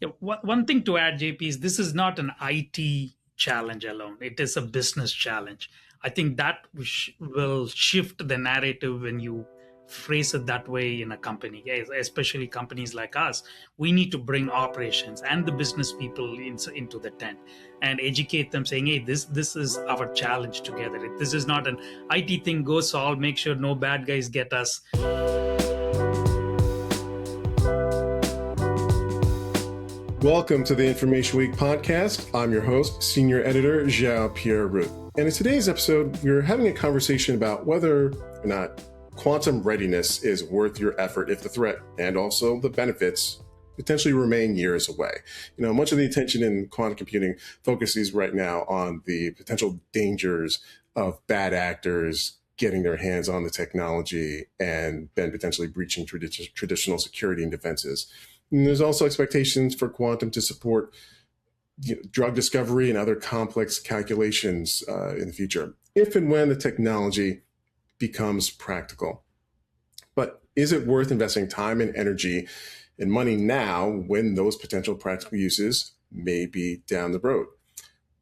Yeah, one thing to add, JP, is this is not an IT challenge alone. It is a business challenge. I think that will shift the narrative when you phrase it that way in a company, especially companies like us. We need to bring operations and the business people into the tent and educate them, saying, "Hey, this is our challenge together. This is not an IT thing. Go solve. Make sure no bad guys get us." Welcome to the Information Week Podcast. I'm your host, Senior Editor Jean-Pierre Root. And in today's episode, we're having a conversation about whether or not quantum readiness is worth your effort if the threat and also the benefits potentially remain years away. You know, much of the attention in quantum computing focuses right now on the potential dangers of bad actors getting their hands on the technology and then potentially breaching traditional security and defenses. And there's also expectations for quantum to support drug discovery and other complex calculations in the future, if and when the technology becomes practical. But is it worth investing time and energy and money now when those potential practical uses may be down the road?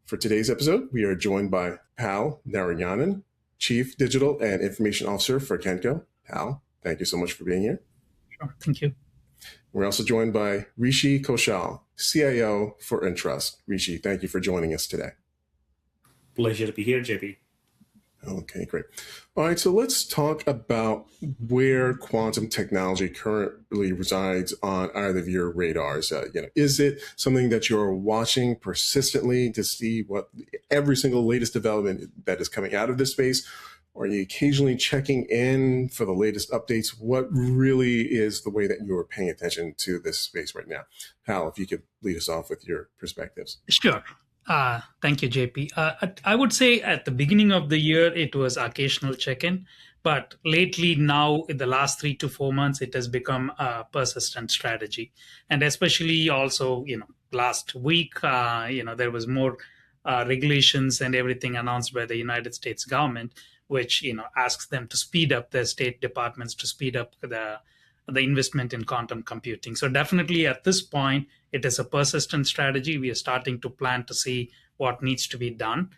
For today's episode, we are joined by Pal Narayanan, Chief Digital and Information Officer for Kenco. Pal, thank you so much for being here. Sure, thank you. We're also joined by Rishi Kaushal, CIO for Entrust. Rishi, thank you for joining us today. Pleasure to be here, JP. Okay, great. All right, so let's talk about where quantum technology currently resides on either of your radars. Is it something that you're watching persistently to see what every single latest development that is coming out of this space? Or are you occasionally checking in for the latest updates? What really is the way that you're paying attention to this space right now? Hal, if you could lead us off with your perspectives. Sure. Thank you, JP. I would say at the beginning of the year, it was occasional check-in, but lately now in the last 3 to 4 months, it has become a persistent strategy. And especially also, last week, there was more regulations and everything announced by the United States government, which, asks them to speed up their state departments, to speed up the investment in quantum computing. So definitely at this point, it is a persistent strategy. We are starting to plan to see what needs to be done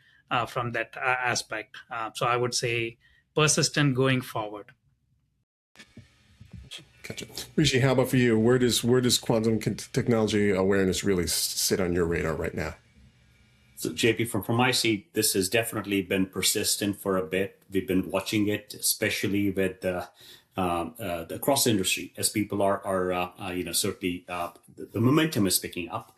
from that aspect. So I would say persistent going forward. Gotcha. Rishi, how about for you? Where does quantum technology awareness really sit on your radar right now? So JP, from my seat, this has definitely been persistent for a bit. We've been watching it, especially with the across the industry, as people are certainly the momentum is picking up.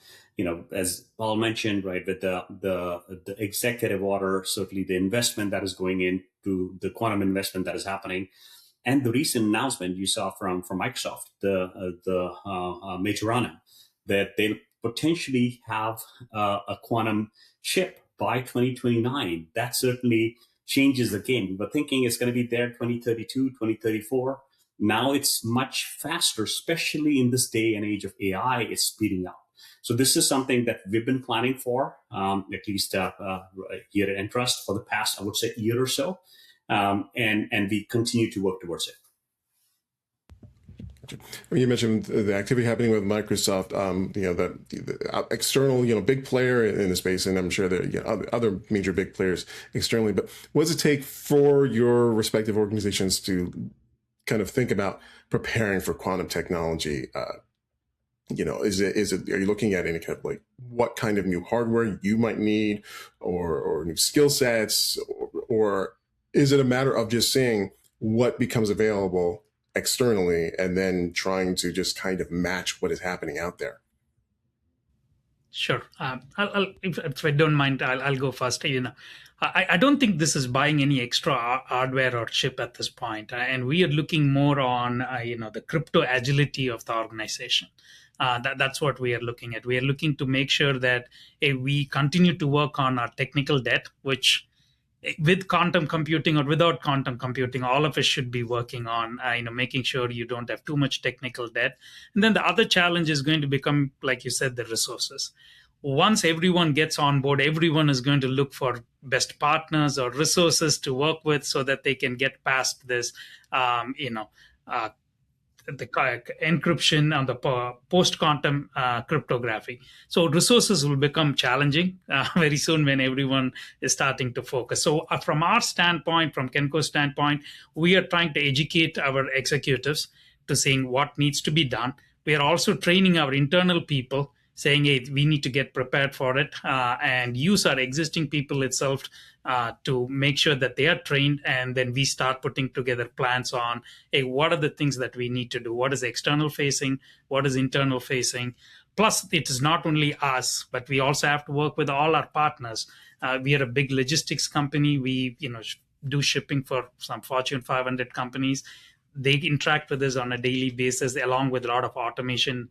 As Paul mentioned, right, with the executive order, certainly the investment that is going into the quantum investment that is happening, and the recent announcement you saw from Microsoft, the Narayanan, that they'll potentially have a quantum chip by 2029. That certainly changes the game. We were thinking it's going to be there 2032, 2034. Now it's much faster, especially in this day and age of AI, it's speeding up. So this is something that we've been planning for, at least here at Entrust for the past, I would say, year or so. And we continue to work towards it. You mentioned the activity happening with Microsoft, the external, big player in the space, and I'm sure there are other major big players externally. But what does it take for your respective organizations to kind of think about preparing for quantum technology? Are you looking at any kind of what kind of new hardware you might need, or new skill sets, or is it a matter of just seeing what becomes available externally and then trying to just kind of match what is happening out there? Sure. If I don't mind, I'll go first. I don't think this is buying any extra hardware or chip at this point. And we are looking more on, the crypto agility of the organization. That's what we are looking at. We are looking to make sure that we continue to work on our technical debt, which with quantum computing or without quantum computing, all of us should be working on, making sure you don't have too much technical debt. And then the other challenge is going to become, like you said, the resources. Once everyone gets on board, everyone is going to look for best partners or resources to work with so that they can get past this, the encryption and the post-quantum cryptography. So resources will become challenging very soon when everyone is starting to focus. So from our standpoint, from Kenco's standpoint, we are trying to educate our executives to saying what needs to be done. We are also training our internal people, saying, hey, we need to get prepared for it and use our existing people itself to make sure that they are trained. And then we start putting together plans on, hey, what are the things that we need to do? What is external facing? What is internal facing? Plus, it is not only us, but we also have to work with all our partners. We are a big logistics company. We, do shipping for some Fortune 500 companies. They interact with us on a daily basis, along with a lot of automation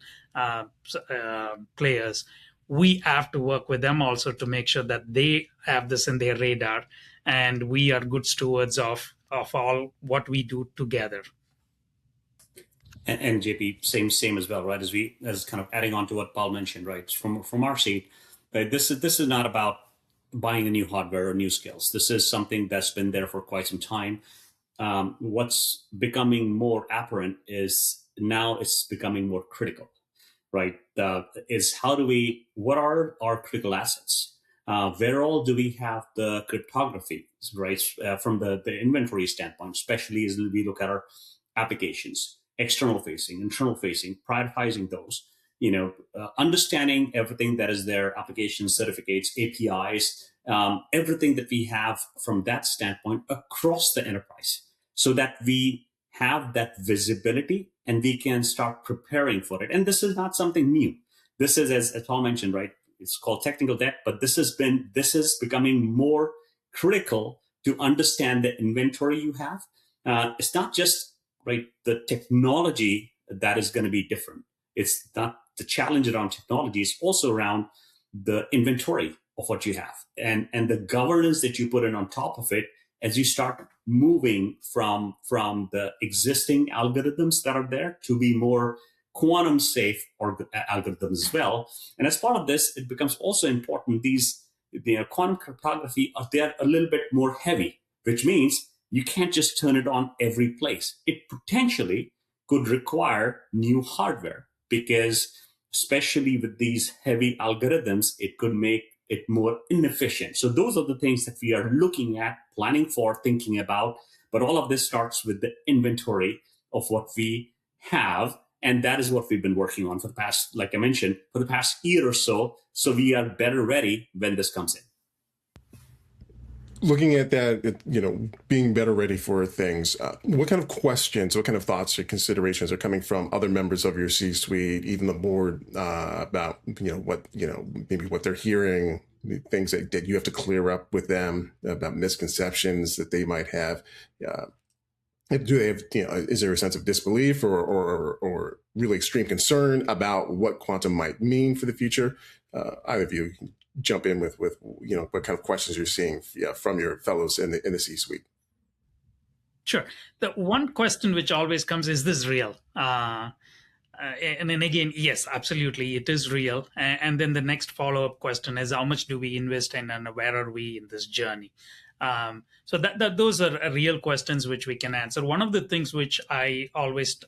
players. We have to work with them also to make sure that they have this in their radar, and we are good stewards of all what we do together. And JP, same as well, right? As kind of adding on to what Paul mentioned, right? From our seat, right? This is not about buying a new hardware or new skills. This is something that's been there for quite some time. What's becoming more apparent is now it's becoming more critical, right? What are our critical assets? Where all do we have the cryptography, right? From the inventory standpoint, especially as we look at our applications, external facing, internal facing, prioritizing those, understanding everything that is there, applications, certificates, APIs, everything that we have from that standpoint across the enterprise, so that we have that visibility and we can start preparing for it. And this is not something new. This is, as Paul mentioned, right? It's called technical debt, but this is becoming more critical to understand the inventory you have. It's not just right the technology that is going to be different. It's not the challenge around technology. It's also around the inventory of what you have and the governance that you put in on top of it as you start moving from the existing algorithms that are there to be more quantum safe algorithms as well. And as part of this, it becomes also important, these quantum cryptography, they're a little bit more heavy, which means you can't just turn it on every place. It potentially could require new hardware, because especially with these heavy algorithms, it could make it more inefficient. So those are the things that we are looking at, planning for, thinking about. But all of this starts with the inventory of what we have. And that is what we've been working on for the past, like I mentioned, for the past year or so. So we are better ready when this comes in. Looking at that, being better ready for things, what kind of questions, what kind of thoughts or considerations are coming from other members of your C-suite, even the board, about, maybe what they're hearing, things that you have to clear up with them about misconceptions that they might have? Do they have, is there a sense of disbelief or really extreme concern about what quantum might mean for the future? Either of you can jump in with what kind of questions you're seeing from your fellows in the C-suite. Sure. The one question which always comes is this real? And then again, yes, absolutely, it is real. And then the next follow-up question is, how much do we invest in, and where are we in this journey? So that those are real questions which we can answer. One of the things which I always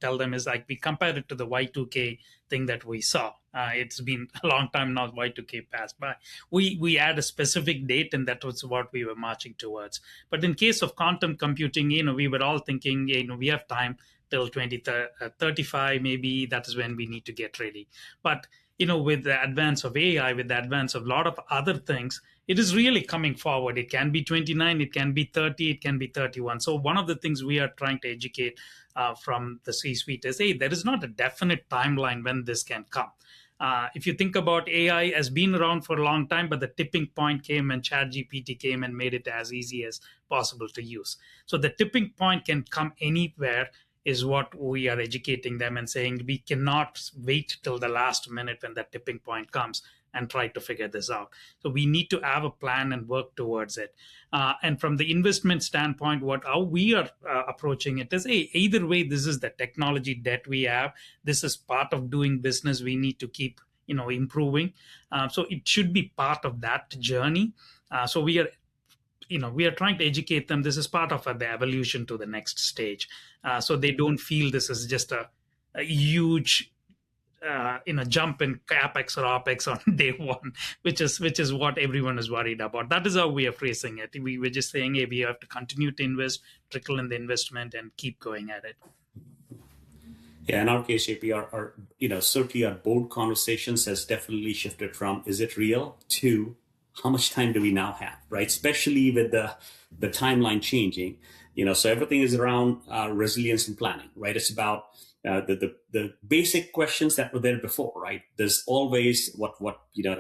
tell them is, like, we compare it to the Y2K thing that we saw. It's been a long time now. Y2K passed by. We had a specific date, and that was what we were marching towards. But in case of quantum computing, we were all thinking, we have time till 2035, maybe that is when we need to get ready. But with the advance of AI, with the advance of a lot of other things, it is really coming forward. It can be 29, it can be 30, it can be 31. So one of the things we are trying to educate from the C-suite is, hey, there is not a definite timeline when this can come. If you think about AI has been around for a long time, but the tipping point came when ChatGPT came and made it as easy as possible to use. So the tipping point can come anywhere, is what we are educating them and saying, we cannot wait till the last minute when that tipping point comes and try to figure this out. So we need to have a plan and work towards it. And from the investment standpoint, how we are approaching it is, hey, either way, this is the technology debt we have. This is part of doing business. We need to keep improving. So it should be part of that journey. So we are we are trying to educate them. This is part of the evolution to the next stage, so they don't feel this is just a huge jump in capex or opex on day one, which is what everyone is worried about. That is how we are phrasing it. We were just saying, hey, we have to continue to invest, trickle in the investment, and keep going at it. Yeah, in our case, JP, certainly our board conversations has definitely shifted from is it real to how much time do we now have, right? Especially with the timeline changing, so everything is around resilience and planning, right? It's about the basic questions that were there before, right? There's always what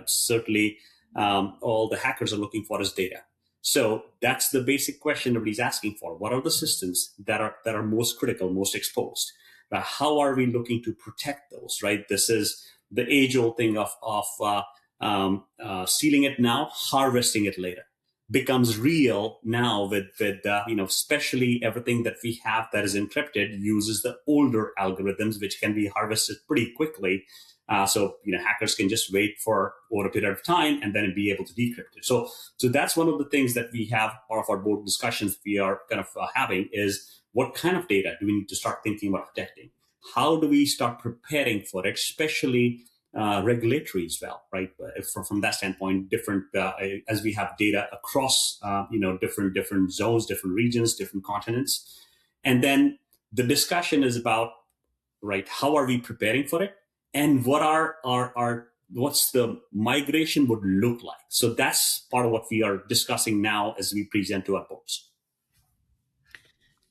certainly all the hackers are looking for is data. So that's the basic question everybody's asking for. What are the systems that are most critical, most exposed? How are we looking to protect those, right? This is the age-old thing of sealing it now, harvesting it later. Becomes real now with especially everything that we have that is encrypted uses the older algorithms, which can be harvested pretty quickly. So hackers can just wait for over a period of time and then be able to decrypt it. So that's one of the things that we have, part of our board discussions we are kind of having is what kind of data do we need to start thinking about protecting? How do we start preparing for it, especially regulatory as well, right? From that standpoint, different as we have data across different zones, different regions, different continents, and then the discussion is about right how are we preparing for it, and what what's the migration would look like. So that's part of what we are discussing now as we present to our boards.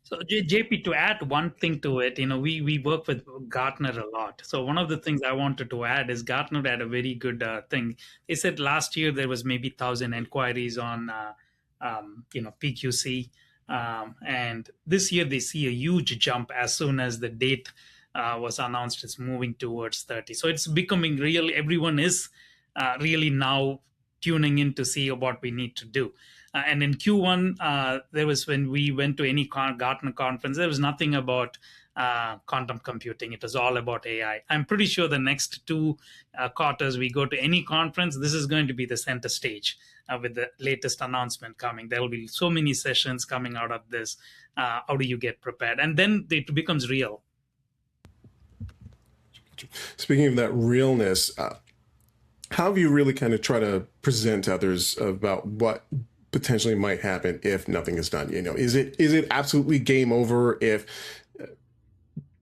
So JP, to add one thing to it, we work with Gartner a lot. So one of the things I wanted to add is Gartner had a very good thing. They said last year there was maybe 1,000 inquiries on PQC, and this year they see a huge jump as soon as the date was announced. It's moving towards 30. So it's becoming real. Everyone is really now tuning in to see what we need to do. And in Q1, there was when we went to any Gartner conference, there was nothing about quantum computing. It was all about AI. I'm pretty sure the next two quarters we go to any conference, this is going to be the center stage with the latest announcement coming. There will be so many sessions coming out of this. How do you get prepared? And then it becomes real. Speaking of that realness, how have you really kind of try to present to others about what potentially might happen if nothing is done? Is it absolutely game over if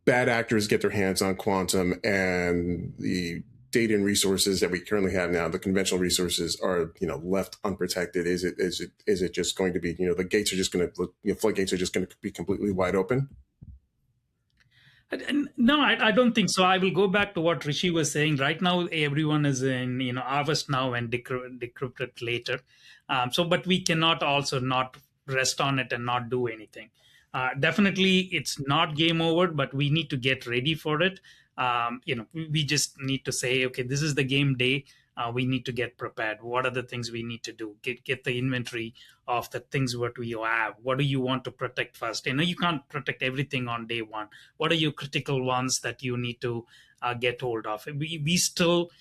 bad actors get their hands on quantum and the data and resources that we currently have now, the conventional resources, are left unprotected? Is it just going to be the gates are just going to floodgates are just going to be completely wide open? No, I don't think so. I will go back to what Rishi was saying. Right now, everyone is in harvest now and decrypt it later. But we cannot also not rest on it and not do anything. Definitely, it's not game over, but we need to get ready for it. We just need to say, okay, this is the game day. We need to get prepared. What are the things we need to do? Get the inventory of the things what we have. What do you want to protect first? You can't protect everything on day one. What are your critical ones that you need to get hold of? We still,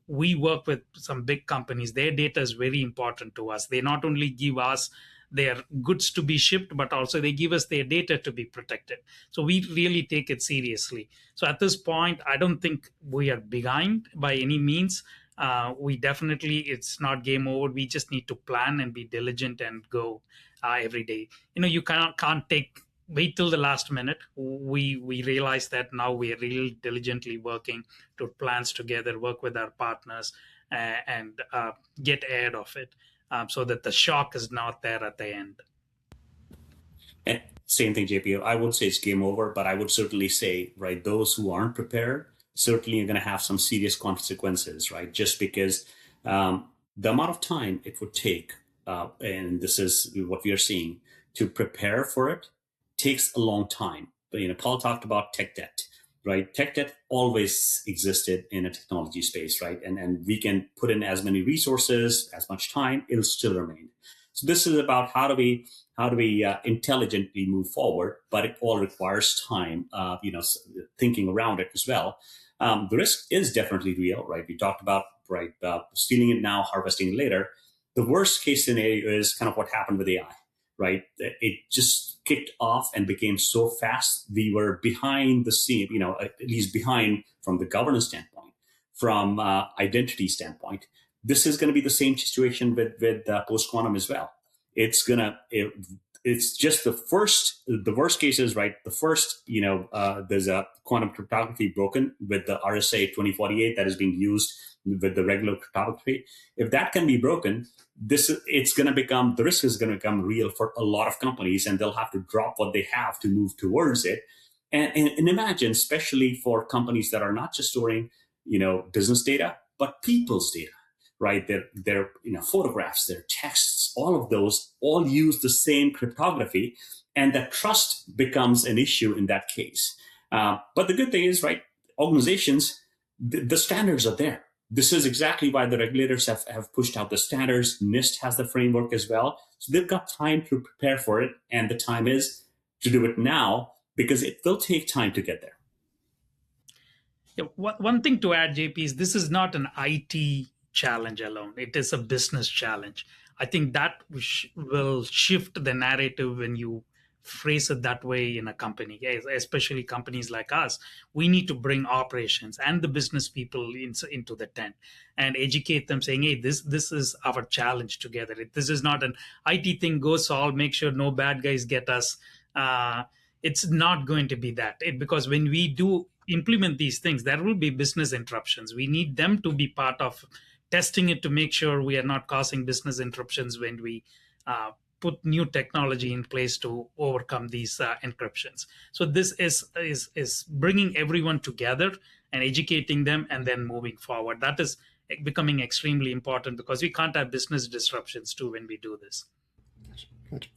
we work with some big companies. Their data is very important to us. They not only give us their goods to be shipped, but also they give us their data to be protected. So we really take it seriously. So at this point, I don't think we are behind by any means. We definitely, it's not game over. We just need to plan and be diligent and go every day. You can't wait till the last minute. We realize that now we are really diligently working to plans together, work with our partners, and get ahead of it, so that the shock is not there at the end. And same thing, JP. I would say it's game over, but I would certainly say, right, those who aren't prepared certainly are going to have some serious consequences, right? Just because the amount of time it would take, and this is what we are seeing, to prepare for it takes a long time. But, Paul talked about tech debt, right? Tech debt always existed in a technology space, right? And we can put in as many resources, as much time, it'll still remain. So this is about how do we intelligently move forward, but it all requires time, thinking around it as well. The risk is definitely real, right? We talked about stealing it now, harvesting it later. The worst case scenario is kind of what happened with AI, right? It just kicked off and became so fast. We were behind the scene, at least behind from the governance standpoint, from identity standpoint. This is going to be the same situation with post quantum as well. It's just the worst case is, right? The first, there's a quantum cryptography broken with the RSA 2048 that is being used with the regular cryptography. If that can be broken, the risk is going to become real for a lot of companies, and they'll have to drop what they have to move towards it. And imagine, especially for companies that are not just storing, business data, but people's data, right? Their photographs, their texts, all of those all use the same cryptography, and that trust becomes an issue in that case. But the good thing is, right, organizations, the standards are there. This is exactly why the regulators have pushed out the standards. NIST has the framework as well. So they've got time to prepare for it. And the time is to do it now, because it will take time to get there. Yeah, one thing to add, JP, is this is not an IT challenge alone. It is a business challenge. I think that will shift the narrative when you phrase it that way in a company, especially companies like us. We need to bring operations and the business people into the tent and educate them, saying, hey, this is our challenge together. This is not an IT thing, go solve, make sure no bad guys get us. It's not going to be that. Because when we do implement these things, there will be business interruptions. We need them to be part of testing it to make sure we are not causing business interruptions when we put new technology in place to overcome these encryptions. So this is bringing everyone together and educating them and then moving forward. That is becoming extremely important, because we can't have business disruptions too when we do this. Gotcha.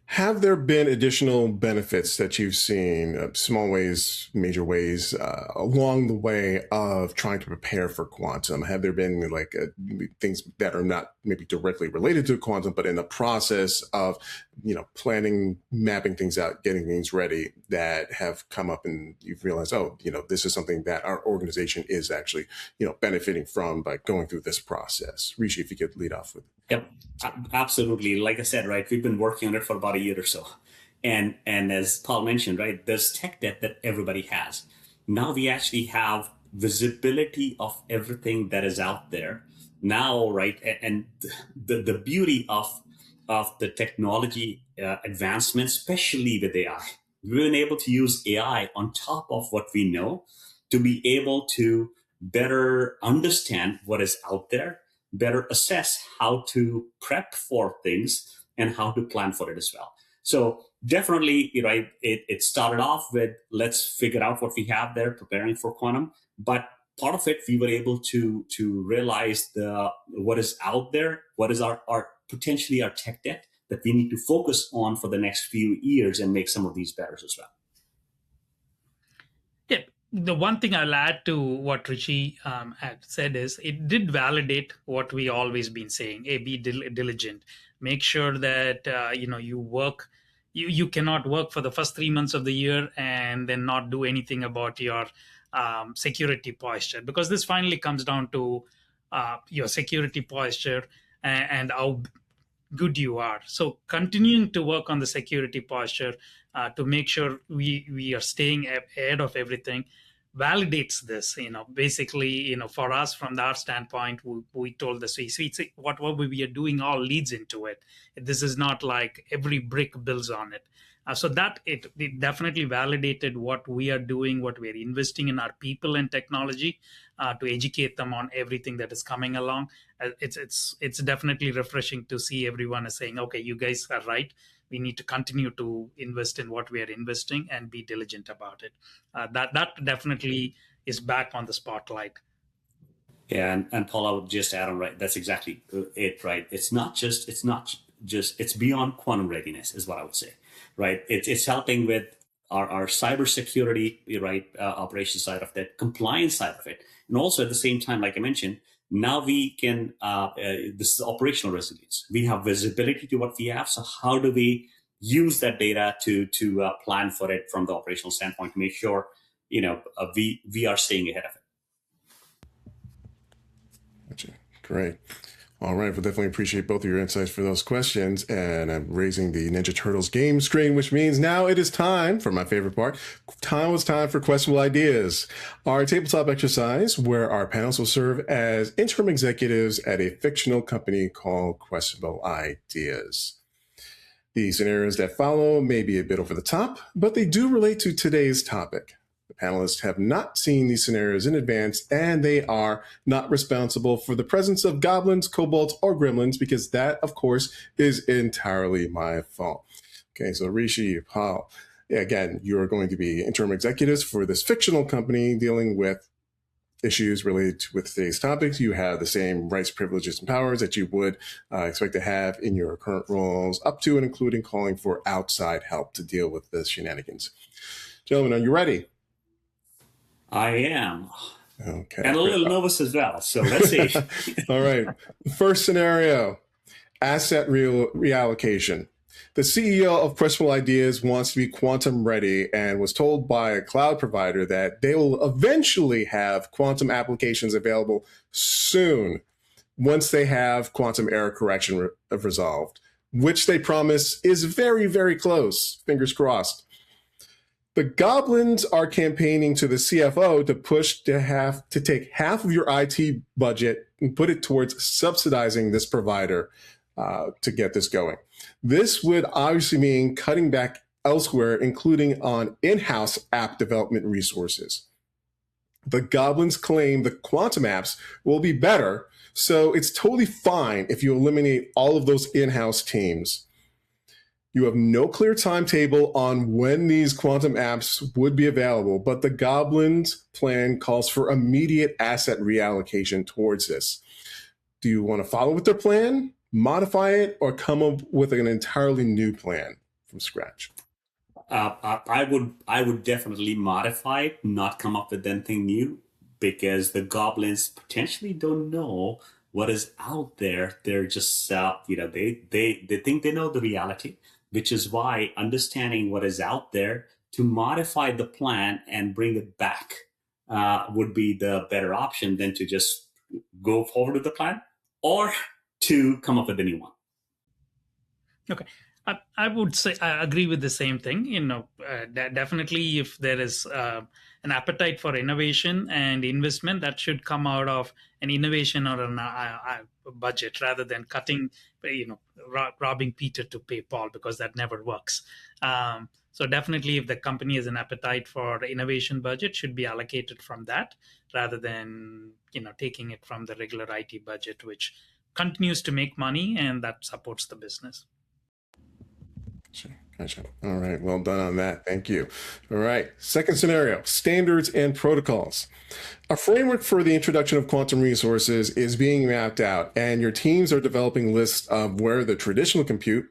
Have there been additional benefits that you've seen, small ways, major ways, along the way of trying to prepare for quantum? Have there been things that are not maybe directly related to quantum, but in the process of, planning, mapping things out, getting things ready, that have come up and you've realized, this is something that our organization is actually, benefiting from by going through this process? Rishi, if you could lead off with. Yep, absolutely. Like I said, right, we've been working on it for about a year or so. And as Paul mentioned, right, there's tech debt that everybody has. Now we actually have visibility of everything that is out there now, right? And the beauty of the technology advancement, especially with AI, we've been able to use AI on top of what we know to be able to better understand what is out there, better assess how to prep for things and how to plan for it as well. So definitely, it started off with, let's figure out what we have there, preparing for quantum. But part of it, we were able to realize what is out there, what is our potentially our tech debt that we need to focus on for the next few years and make some of these better as well. Yeah. The one thing I'll add to what Rishi had said is it did validate what we always been saying. Hey, be diligent. Make sure that you work. You cannot work for the first 3 months of the year and then not do anything about your security posture, because this finally comes down to your security posture and how good you are. So continuing to work on the security posture to make sure we are staying ahead of everything validates this. Basically, for us, from our standpoint, we told the C-suite, what we are doing all leads into it. This is not like every brick builds on it. So that it definitely validated what we are doing, what we're investing in our people and technology to educate them on everything that is coming along. It's definitely refreshing to see everyone is saying, okay, you guys are right. We need to continue to invest in what we are investing and be diligent about it. That definitely is back on the spotlight. Yeah, and Paul, I would just add on, right? That's exactly it, right? It's beyond quantum readiness, is what I would say, right? It's helping with our cybersecurity, right, operations side of it, compliance side of it, and also at the same time, like I mentioned, now we can. This is operational resilience. We have visibility to what we have. So how do we use that data to plan for it from the operational standpoint to make sure we are staying ahead of it? Gotcha. Great. All right, we'll definitely appreciate both of your insights for those questions. And I'm raising the Ninja Turtles game screen, which means now it is time for my favorite part. Time for questionable ideas. Our tabletop exercise where our panelists will serve as interim executives at a fictional company called Questionable Ideas. The scenarios that follow may be a bit over the top, but they do relate to today's topic. The panelists have not seen these scenarios in advance, and they are not responsible for the presence of goblins, kobolds, or gremlins, because that, of course, is entirely my fault. Okay, so Rishi, Paul, again, you're going to be interim executives for this fictional company dealing with issues related with today's topics. You have the same rights, privileges, and powers that you would expect to have in your current roles, up to and including calling for outside help to deal with the shenanigans. Gentlemen, are you ready? I am. Okay. And a little nervous as well. So let's see. All right. First scenario, asset reallocation. The CEO of Questionable Ideas wants to be quantum ready and was told by a cloud provider that they will eventually have quantum applications available soon once they have quantum error correction resolved, which they promise is very, very close. Fingers crossed. The goblins are campaigning to the CFO to push to take half of your IT budget and put it towards subsidizing this provider to get this going. This would obviously mean cutting back elsewhere, including on in-house app development resources. The goblins claim the quantum apps will be better, so it's totally fine if you eliminate all of those in-house teams. You have no clear timetable on when these quantum apps would be available, but the Goblins plan calls for immediate asset reallocation towards this. Do you want to follow with their plan, modify it, or come up with an entirely new plan from scratch? I would definitely modify it, not come up with anything new, because the goblins potentially don't know what is out there. They're just they think they know the reality, which is why understanding what is out there to modify the plan and bring it back would be the better option than to just go forward with the plan or to come up with a new one. Okay. I would say I agree with the same thing. Definitely if there is an appetite for innovation and investment, that should come out of an innovation or a budget rather than cutting, robbing Peter to pay Paul, because that never works. So definitely if the company has an appetite for innovation budget, should be allocated from that rather than, taking it from the regular IT budget, which continues to make money and that supports the business. Gotcha. All right. Well done on that. Thank you. All right. Second scenario, standards and protocols. A framework for the introduction of quantum resources is being mapped out, and your teams are developing lists of where the traditional compute,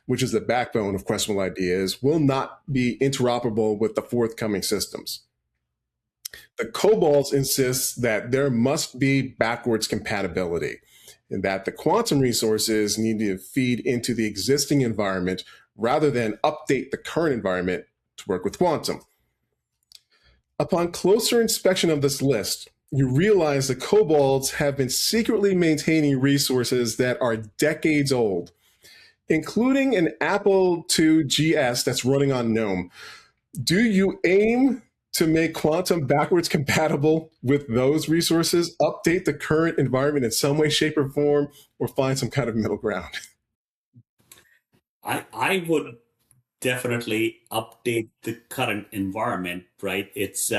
which is the backbone of Questionable Ideas, will not be interoperable with the forthcoming systems. The kobolds insist that there must be backwards compatibility, and that the quantum resources need to feed into the existing environment rather than update the current environment to work with quantum. Upon closer inspection of this list, you realize the kobolds have been secretly maintaining resources that are decades old, including an Apple II GS that's running on GNOME. Do you aim to make quantum backwards compatible with those resources, update the current environment in some way, shape, or form, or find some kind of middle ground? I would definitely update the current environment, right? It's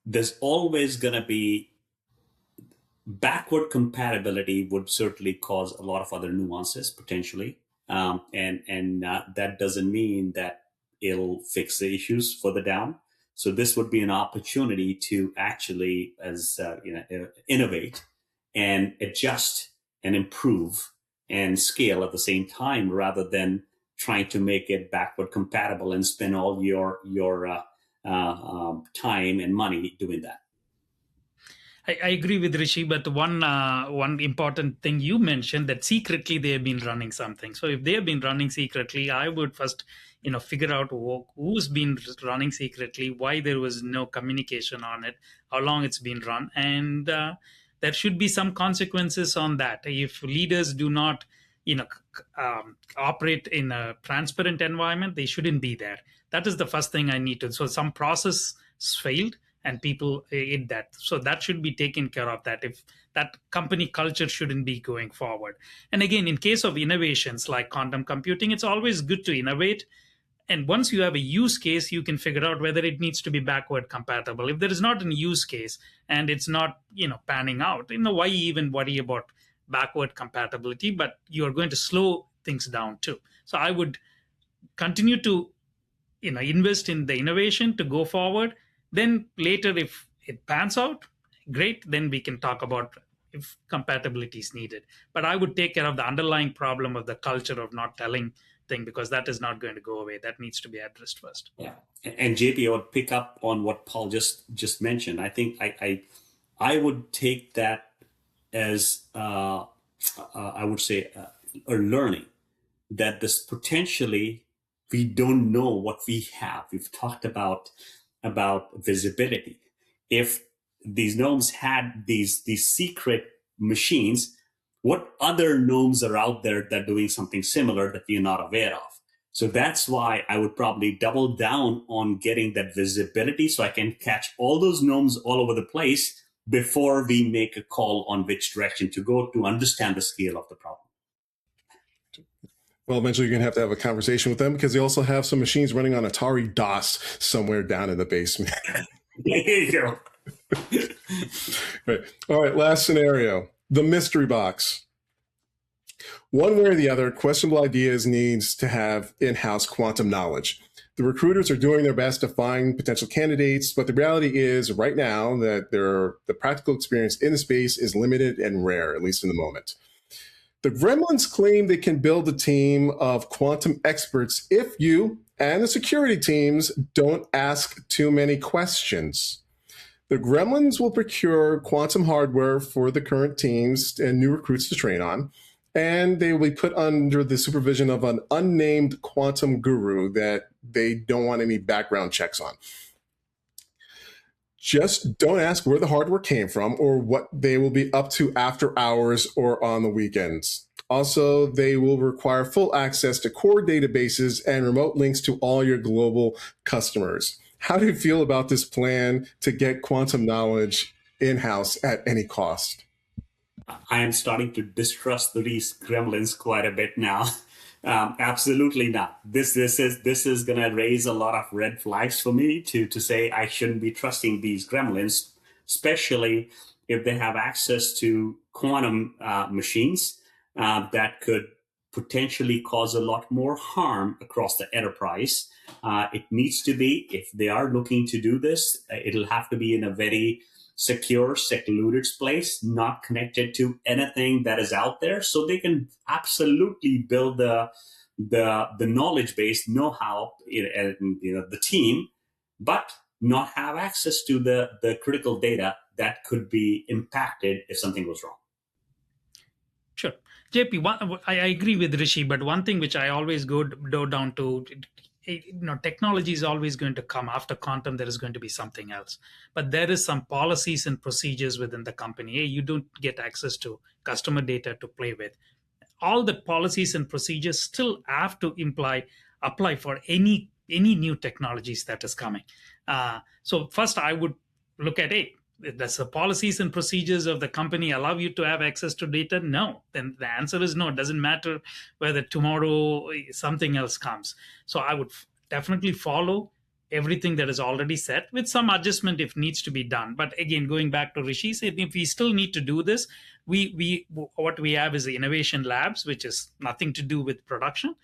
there's always going to be backward compatibility would certainly cause a lot of other nuances potentially. And that doesn't mean that it'll fix the issues further down. So this would be an opportunity to actually, innovate and adjust and improve and scale at the same time, rather than trying to make it backward compatible and spend all your time and money doing that. I agree with Rishi, but one important thing you mentioned, that secretly they have been running something. So if they have been running secretly, I would first, figure out who's been running secretly, why there was no communication on it, how long it's been run, and there should be some consequences on that. If leaders do not operate in a transparent environment, they shouldn't be there. That is the first thing I need to. So some process failed and people hit that. So that should be taken care of, that if that company culture shouldn't be going forward. And again, in case of innovations like quantum computing, it's always good to innovate. And once you have a use case, you can figure out whether it needs to be backward compatible. If there is not a use case and it's not, panning out, why even worry about backward compatibility? But you're going to slow things down too. So I would continue to, invest in the innovation to go forward. Then later, if it pans out, great, then we can talk about if compatibility is needed. But I would take care of the underlying problem of the culture of not telling thing, because that is not going to go away. That needs to be addressed first. Yeah. And JP, I would pick up on what Paul just mentioned. I think I would take that as I would say a learning that this potentially we don't know what we have. We've talked about visibility. If these gnomes had these secret machines, what other gnomes are out there that are doing something similar that we're not aware of? So that's why I would probably double down on getting that visibility so I can catch all those gnomes all over the place before we make a call on which direction to go to understand the scale of the problem. Well, eventually you're going to have a conversation with them, because they also have some machines running on Atari DOS somewhere down in the basement. There you go. Right. All right, last scenario. The mystery box. One way or the other, Questionable Ideas needs to have in-house quantum knowledge. The recruiters are doing their best to find potential candidates, but the reality is right now that the practical experience in the space is limited and rare, at least in the moment. The Gremlins claim they can build a team of quantum experts if you and the security teams don't ask too many questions. The Gremlins will procure quantum hardware for the current teams and new recruits to train on, and they will be put under the supervision of an unnamed quantum guru that they don't want any background checks on. Just don't ask where the hardware came from or what they will be up to after hours or on the weekends. Also, they will require full access to core databases and remote links to all your global customers. How do you feel about this plan to get quantum knowledge in-house at any cost? I am starting to distrust these gremlins quite a bit now. Absolutely not. This is going to raise a lot of red flags for me to say I shouldn't be trusting these gremlins, especially if they have access to quantum machines that could potentially cause a lot more harm across the enterprise. It needs to be, if they are looking to do this, it'll have to be in a very secure, secluded place, not connected to anything that is out there, so they can absolutely build the knowledge base, know-how, the team, but not have access to the critical data that could be impacted if something goes wrong. Sure. JP, I agree with Rishi, but one thing which I always go down to, technology is always going to come after quantum. There is going to be something else, but there is some policies and procedures within the company. Hey, you don't get access to customer data to play with. All the policies and procedures still have to apply for any new technologies that is coming. So first, I would look at does the policies and procedures of the company allow you to have access to data? No. Then the answer is no. It doesn't matter whether tomorrow something else comes. So I would definitely follow everything that is already set with some adjustment if needs to be done. But again, going back to Rishi said, if we still need to do this, what we have is the innovation labs, which is nothing to do with production.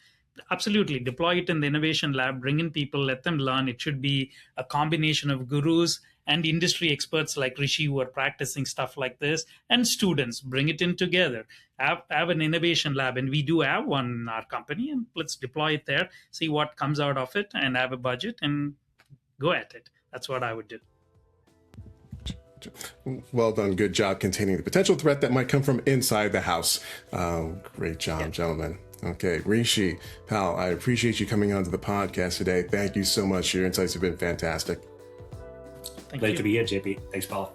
Absolutely. Deploy it in the innovation lab, bring in people, let them learn. It should be a combination of gurus and industry experts like Rishi who are practicing stuff like this, and students. Bring it in together. Have an innovation lab, and we do have one in our company, and let's deploy it there, see what comes out of it, and have a budget and go at it. That's what I would do. Well done. Good job containing the potential threat that might come from inside the house. Great job, gentlemen. Okay, Rishi, pal, I appreciate you coming onto the podcast today. Thank you so much. Your insights have been fantastic. Glad to be here, JP. Thanks, Paul.